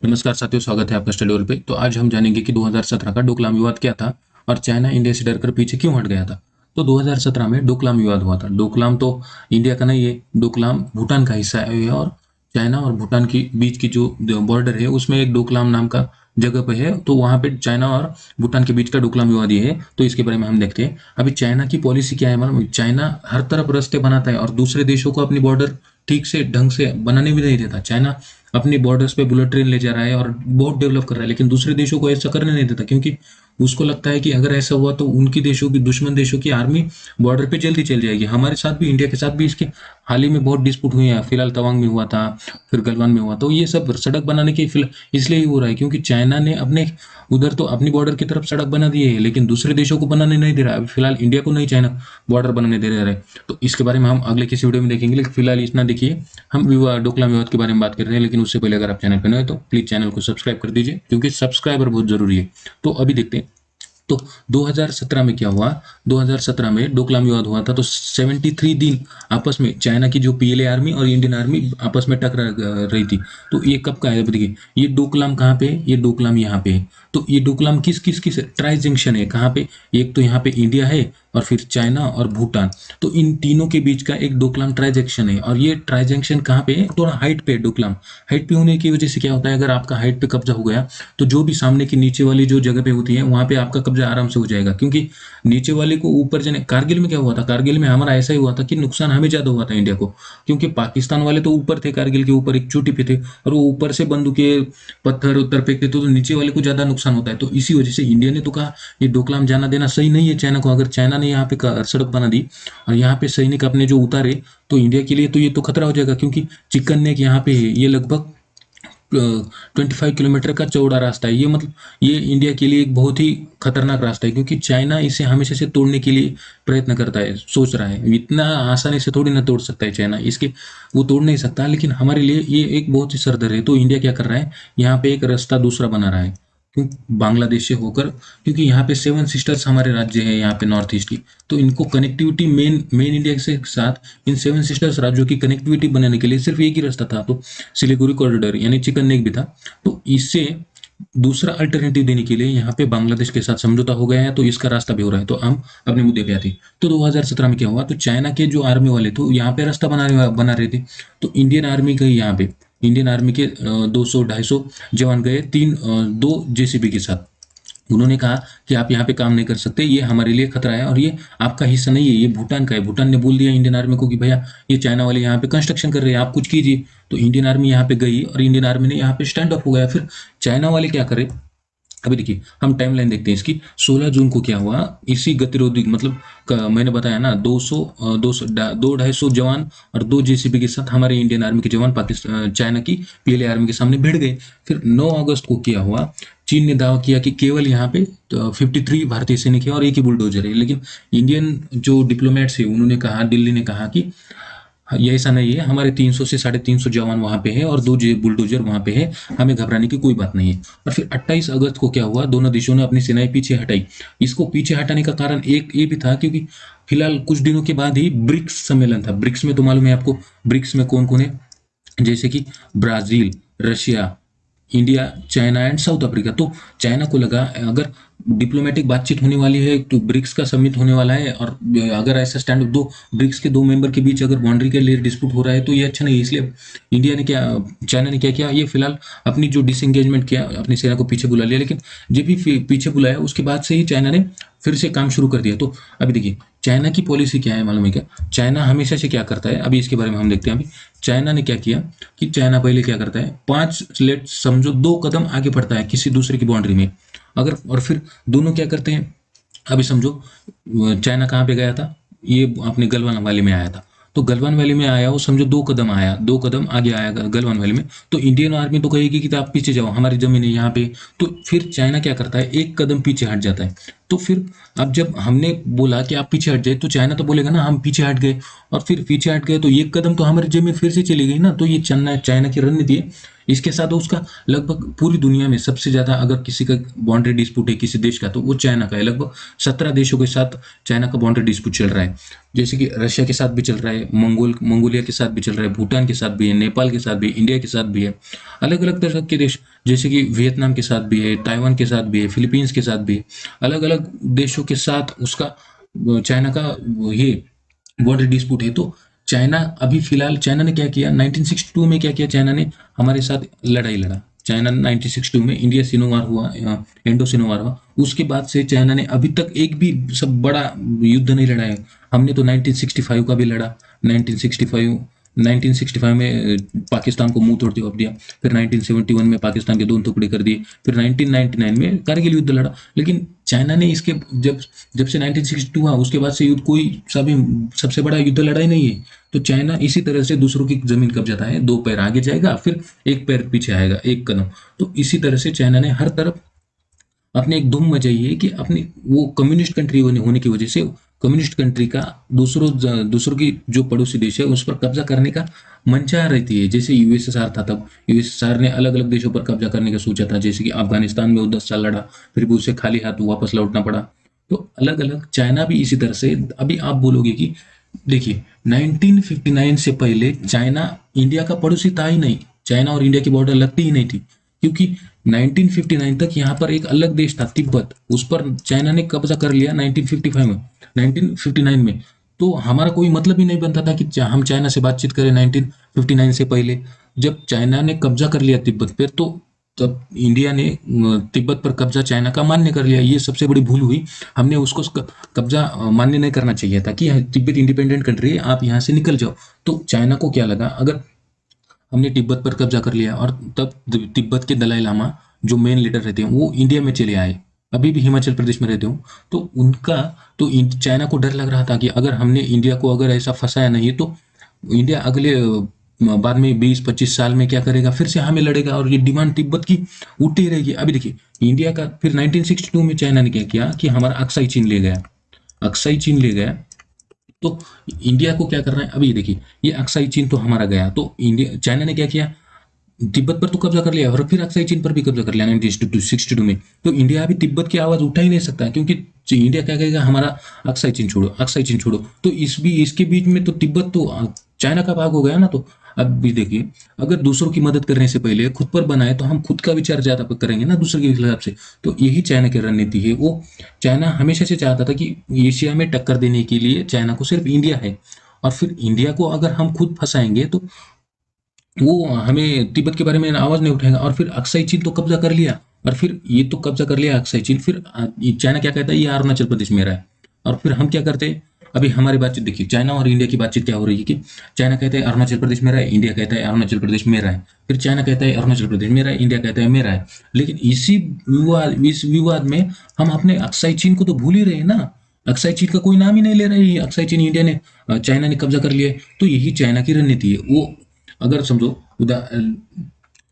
नमस्कार साथियों, स्वागत है आपका स्टडी ओर पे। तो आज हम जानेंगे कि 2017 का डोकलाम विवाद क्या था और चाइना इंडिया से डरकर पीछे क्यों हट गया था। तो 2017 में डोकलाम विवाद हुआ था। डोकलाम तो इंडिया का नहीं है, डोकलाम भूटान का हिस्सा है और चाइना और भूटान की बीच की जो बॉर्डर है उसमें एक डोकलाम नाम का जगह पे है। तो वहाँ पे चाइना और भूटान के बीच का डोकलाम विवाद ये है। तो इसके बारे में हम देखते हैं। अभी चाइना की पॉलिसी क्या है मालूम है? चाइना हर तरफ रास्ते बनाता है और दूसरे देशों को अपनी बॉर्डर ठीक से ढंग से बनाने भी नहीं देता। चाइना अपनी बॉर्डर्स पे बुलेट ट्रेन ले जा रहा है और बहुत डेवलप कर रहा है, लेकिन दूसरे देशों को ऐसा करने नहीं देता, क्योंकि उसको लगता है कि अगर ऐसा हुआ तो उनकी देशों की दुश्मन देशों की आर्मी बॉर्डर पे जल्दी चल जाएगी। हमारे साथ भी, इंडिया के साथ भी इसके हाल ही में बहुत डिस्प्यूट हुए हैं। फिलहाल तवांग में हुआ था, फिर गलवान में हुआ। तो ये सब सड़क बनाने के इसलिए ही हो रहा है क्योंकि चाइना ने अपने उधर तो अपनी बॉर्डर की तरफ सड़क बना दी है, लेकिन दूसरे देशों को बनाने नहीं दे रहा। अभी फिलहाल इंडिया को नहीं चाइना बॉर्डर बनाने दे रहा है। तो इसके बारे में हम अगले किसी वीडियो में देखेंगे, लेकिन फिलहाल इतना देखिए। हम डोकलाम विवाद के बारे में बात कर रहे हैं, लेकिन उससे पहले अगर आप चैनल पर नए हो तो प्लीज चैनल को सब्सक्राइब कर दीजिए, क्योंकि सब्सक्राइबर बहुत जरूरी है। तो अभी देखते हैं। तो 2017 में क्या हुआ? 2017 में डोकलाम विवाद हुआ था। तो 73 दिन आपस में चाइना की जो पीएलए आर्मी और इंडियन आर्मी आपस में टकरा रही थी। तो ये कब का है? अब देखिए, ये डोकलाम कहाँ पे है? ये डोकलाम यहाँ पे है। तो ये डोकलाम किस ट्राई जंक्शन है? कहाँ पे? एक तो यहाँ पे इंडिया है और फिर चाइना और भूटान। तो इन तीनों के बीच का एक डोकलाम ट्राई जंक्शन है। और ये ट्राई जंक्शन कहाँ पे है? थोड़ा हाइट पे है डोकलाम। हाइट पे होने की वजह से क्या होता है, अगर आपका हाइट पे कब्जा हो गया तो जो भी सामने की नीचे वाली जो जगह पे होती है वहां पे आपका कब्जा आराम से हो जाएगा। क्योंकि नीचे वाले को ऊपर जाने, कारगिल में क्या हुआ था? कारगिल में हमारा ऐसा ही हुआ था कि नुकसान हमें ज्यादा हुआ था इंडिया को, क्योंकि पाकिस्तान वाले तो ऊपर थे, कारगिल के ऊपर एक चोटी पे थे, और वो ऊपर से बंदूकें पत्थर उत्तर फेंकते थे, तो नीचे वाले को ज्यादा नुकसान होता है। तो इसी वजह से इंडिया ने तो कहा ये डोकलाम जाना देना सही नहीं है चाइना को। अगर चाइना ने यहाँ पे सड़क बना दी और यहाँ पे सैनिक अपने जो उतारे, तो इंडिया के लिए तो ये तो खतरा हो जाएगा। क्योंकि चिकन नेक यहाँ पे है, ये लगभग 25 किलोमीटर का चौड़ा रास्ता है। ये मतलब ये इंडिया के लिए एक बहुत ही खतरनाक रास्ता है, क्योंकि चाइना इसे हमेशा से तोड़ने के लिए प्रयत्न करता है, सोच रहा है। इतना आसानी से थोड़ी ना तोड़ सकता है चाइना, इसके वो तोड़ नहीं सकता। लेकिन हमारे लिए ये एक बहुत ही सरदर्द है। तो इंडिया क्या कर रहा है, यहाँ पे एक रास्ता दूसरा बना रहा है बांग्लादेश से होकर, क्योंकि यहाँ पे सेवन सिस्टर्स हमारे राज्य है यहाँ पे नॉर्थ ईस्ट की। तो इनको कनेक्टिविटी मेन इंडिया के साथ इन सेवन सिस्टर्स राज्यों की कनेक्टिविटी बनाने के लिए सिर्फ एक ही रास्ता था, तो सिलीगुड़ी कॉरिडोर यानी चिकन नेक भी था। तो इससे दूसरा अल्टरनेटिव देने के लिए यहाँ पे बांग्लादेश के साथ समझौता हो गया है, तो इसका रास्ता भी हो रहा है। तो हम अपने मुद्दे पे आते हैं। तो 2017 में क्या हुआ, तो चाइना के जो आर्मी वाले थे यहाँ पे रास्ता बना रहे थे। तो इंडियन आर्मी गई यहाँ पे, इंडियन आर्मी के 200-250 जवान गए, दो जेसीबी के साथ। उन्होंने कहा कि आप यहाँ पे काम नहीं कर सकते, ये हमारे लिए खतरा है और ये आपका हिस्सा नहीं है, ये भूटान का है। भूटान ने बोल दिया इंडियन आर्मी को कि भैया ये चाइना वाले यहाँ पे कंस्ट्रक्शन कर रहे हैं, आप कुछ कीजिए। तो इंडियन आर्मी यहाँ पे गई और इंडियन आर्मी ने यहाँ पे स्टैंड अप हो गया। फिर चाइना वाले क्या करे, अभी देखिए हम टाइमलाइन देखते हैं इसकी। 16 जून को क्या हुआ, इसी गतिरोधी मतलब मैंने बताया ना, 200 250 जवान और 2 जेसीबी के साथ हमारे इंडियन आर्मी के जवान पाकिस्तान चाइना की पीएलए आर्मी के सामने भिड़ गए। फिर 9 अगस्त को क्या हुआ, चीन ने दावा किया कि केवल यहाँ पे 53 भारतीय सैनिक है और एक ही बुलडोजर है। लेकिन इंडियन जो डिप्लोमेट्स है उन्होंने कहा, दिल्ली ने कहा कि ये ऐसा नहीं है, हमारे 300 से 350 जवान वहां पे है और 2 बुलडोजर वहां पे है, हमें घबराने की कोई बात नहीं है। और फिर 28 अगस्त को क्या हुआ, दोनों देशों ने अपनी सेनाएं पीछे हटाई। इसको पीछे हटाने का कारण एक ये भी था, क्योंकि फिलहाल कुछ दिनों के बाद ही ब्रिक्स सम्मेलन था। ब्रिक्स में तो मालूम है आपको, ब्रिक्स में कौन कौन है, जैसे कि Brazil, Russia, India, China and south Africa. तो चाइना को लगा अगर डिप्लोमेटिक बातचीत होने वाली है तो ब्रिक्स का समिट होने वाला है, और अगर ऐसा स्टैंड दो ब्रिक्स के 2 मेंबर के बीच अगर बाउंड्री के लिए डिस्प्यूट हो रहा है तो ये अच्छा नहीं है। इसलिए इंडिया ने क्या, चाइना ने क्या किया, ये फिलहाल अपनी जो डिसएंगेजमेंट किया, अपनी सेना को पीछे बुला लिया। लेकिन जब भी पीछे बुलाया उसके बाद से ही चाइना ने फिर से काम शुरू कर दिया। तो अभी देखिए चाइना की पॉलिसी क्या है मालूम है क्या? चाइना हमेशा से क्या करता है, अभी इसके बारे में हम देखते हैं। अभी चाइना ने क्या किया कि चाइना पहले क्या करता है, 5 लेट समझो 2 कदम आगे बढ़ता है किसी दूसरे की बाउंड्री में, अगर और फिर दोनों क्या करते हैं। अभी समझो चाइना कहाँ पे गया था, ये अपने गलवान वैली में आया था। तो गलवान वैली में आया वो, समझो 2 कदम आया, 2 कदम आगे आया गलवान वैली में। तो इंडियन आर्मी तो कहेगी कि आप पीछे जाओ, हमारी जमीन है यहाँ पे। तो फिर चाइना क्या करता है, 1 कदम पीछे हट जाता है। तो फिर अब जब हमने बोला कि आप पीछे हट जाए, तो चाइना तो बोलेगा ना हम पीछे हट गए, और फिर पीछे हट गए तो 1 कदम तो हमारी जमीन फिर से चली गई ना। तो ये चाइना की रणनीति है। इसके साथ उसका लगभग पूरी दुनिया में सबसे ज्यादा अगर किसी का बाउंड्री डिस्प्यूट है किसी देश का, तो वो चाइना का है। लगभग 17 देशों के साथ चाइना का बाउंड्री डिस्प्यूट चल रहा है। जैसे कि रशिया के साथ भी चल रहा है, मंगोलिया के साथ भी चल रहा है, भूटान के साथ भी है, नेपाल के साथ भी, इंडिया के साथ भी है, अलग अलग तरह के देश। जैसे कि वियतनाम के साथ भी है, ताइवान के साथ भी है, फिलीपींस के साथ भी है, अलग अलग देशों के साथ उसका चाइना का ये बॉर्डर डिस्प्यूट है। तो चाइना अभी फिलहाल चाइना ने क्या किया, 1962 में क्या किया चाइना ने, हमारे साथ लड़ाई लड़ा। चाइना 1962 में इंडिया सिनोवार हुआ, इंडो सिनोवार हुआ, उसके बाद से चाइना ने अभी तक एक भी सब बड़ा युद्ध नहीं लड़ा है। हमने तो 1965 का भी लड़ा, 1965 1965 में पाकिस्तान को मुंह तोड़ जवाब दिया, फिर 1971 में पाकिस्तान के दोनों टुकड़े कर दिए, फिर 1999 में कारगिल युद्ध लड़ा। लेकिन चाइना ने इसके जब जब से 1962 हुआ उसके बाद से युद्ध कोई सभी सबसे बड़ा युद्ध लड़ा ही नहीं है। तो चाइना इसी तरह से दूसरों की जमीन कब्जाता है, दो पैर आगे जाएगा फिर एक पैर पीछे आएगा, एक कदम। तो इसी तरह से चाइना ने हर तरफ अपने एक धूम मचाई है कि अपनी वो कम्युनिस्ट कंट्री होने की वजह से कम्युनिस्ट कंट्री का दूसरों की जो पड़ोसी देश है उस पर कब्जा करने का मंशा रहती है। जैसे यूएसएसआर था, तब यूएसएसआर ने अलग अलग देशों पर कब्जा करने का सोचा था, जैसे कि अफगानिस्तान में वो 10 साल लड़ा, फिर भी उसे खाली हाथ वापस लौटना पड़ा। तो अलग अलग चाइना भी इसी तरह से। अभी आप बोलोगे कि देखिए 1959 से पहले चाइना इंडिया का पड़ोसी था ही नहीं, चाइना और इंडिया की बॉर्डर लगती ही नहीं थी, क्योंकि 1959 तक यहाँ पर एक अलग देश था तिब्बत, उस पर चाइना ने कब्जा कर लिया 1955 में, 1959 में। तो हमारा कोई मतलब ही नहीं बनता था कि हम चाइना से बातचीत करें 1959 से पहले। जब चाइना ने कब्जा कर लिया तिब्बत पर, तो तब इंडिया ने तिब्बत पर कब्जा चाइना का मान्य कर लिया। ये सबसे बड़ी भूल हुई, हमने उसको कब्जा मान्य नहीं करना चाहिए था कि तिब्बत इंडिपेंडेंट कंट्री है, आप यहाँ से निकल जाओ। तो चाइना को क्या लगा, अगर हमने तिब्बत पर कब्जा कर लिया और तब तिब्बत के दलाई लामा जो मेन लीडर रहते हैं वो इंडिया में चले आए, अभी भी हिमाचल प्रदेश में रहते हो, तो उनका तो चाइना को डर लग रहा था कि अगर हमने इंडिया को अगर ऐसा फंसाया नहीं तो इंडिया अगले बाद में 20-25 साल में क्या करेगा, फिर से हमें लड़ेगा और ये डिमांड तिब्बत की उठती रहेगी। अभी देखिए इंडिया का फिर 1962 में चाइना ने क्या किया कि हमारा अक्साई चीन ले गया, अक्साई चीन ले गया। तो इंडिया को क्या करना है, अभी देखिए ये अक्साई चीन तो हमारा गया, तो इंडिया चाइना ने क्या किया, तिब्बत पर तो कब्जा कर लिया और फिर अक्साई चीन पर भी कब्जा कर लिया 1962 में। तो इंडिया अभी तिब्बत की आवाज उठा ही नहीं सकता, क्योंकि इंडिया क्या कहेगा, हमारा अक्साई चीन छोड़ो, अक्साई चीन छोड़ो। तो इसके बीच में तो तिब्बत तो चाइना का भाग हो गया ना। तो अब भी देखिए, अगर दूसरों की मदद करने से पहले खुद पर बनाए तो हम खुद का विचार ज्यादा करेंगे ना दूसरे के हिसाब से। तो यही चाइना की रणनीति है। वो चाइना हमेशा से चाहता था कि एशिया में टक्कर देने के लिए चाइना को सिर्फ इंडिया है, और फिर इंडिया को अगर हम खुद फंसाएंगे तो वो हमें तिब्बत के बारे में आवाज नहीं उठाएगा। और फिर अक्साई चीन तो कब्जा कर लिया, और फिर ये तो कब्जा कर लिया अक्साई चीन, फिर चाइना क्या कहता है, ये अरुणाचल प्रदेश मेरा है। और फिर हम क्या करते हैं, अभी हमारी बातचीत देखिए, चाइना और इंडिया की बातचीत क्या हो रही है कि चाइना कहता है अरुणाचल प्रदेश मेरा है, इंडिया कहता है अरुणाचल प्रदेश मेरा है, फिर चाइना कहता है अरुणाचल प्रदेश मेरा है, इंडिया कहता है मेरा है। लेकिन इस विवाद में हम अपने अक्साई चीन को तो भूल ही रहे हैं ना। अक्साई चीन का कोई नाम ही नहीं ले रहा है, अक्साई चीन इंडिया ने चाइना ने कब्जा कर लिया है। तो यही चाइना की रणनीति है। वो अगर समझो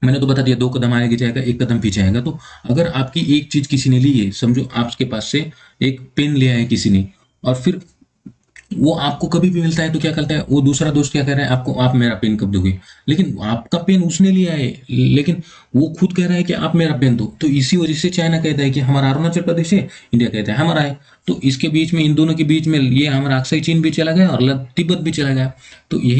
मैंने तो बता दिया, 2 कदम आगे जाएगा 1 कदम पीछे आएगा। तो अगर आपकी एक चीज किसी ने ली है, समझो आपके पास से एक पेन लिया है किसी ने, और फिर वो आपको कभी भी मिलता है तो क्या करता है, वो दूसरा दोस्त क्या कह रहा है आपको, आप मेरा पेन कब दोगे। लेकिन आपका पेन उसने लिया है, लेकिन वो खुद कह रहा है कि आप मेरा पेन दो। तो इसी वजह से चाइना कहता है कि हमारा अरुणाचल प्रदेश है, इंडिया कहता है हमारा है। तो इसके बीच में, इन दोनों के बीच में ये हमारा अक्साई चीन भी चला गया और तिब्बत भी चला गया। तो यही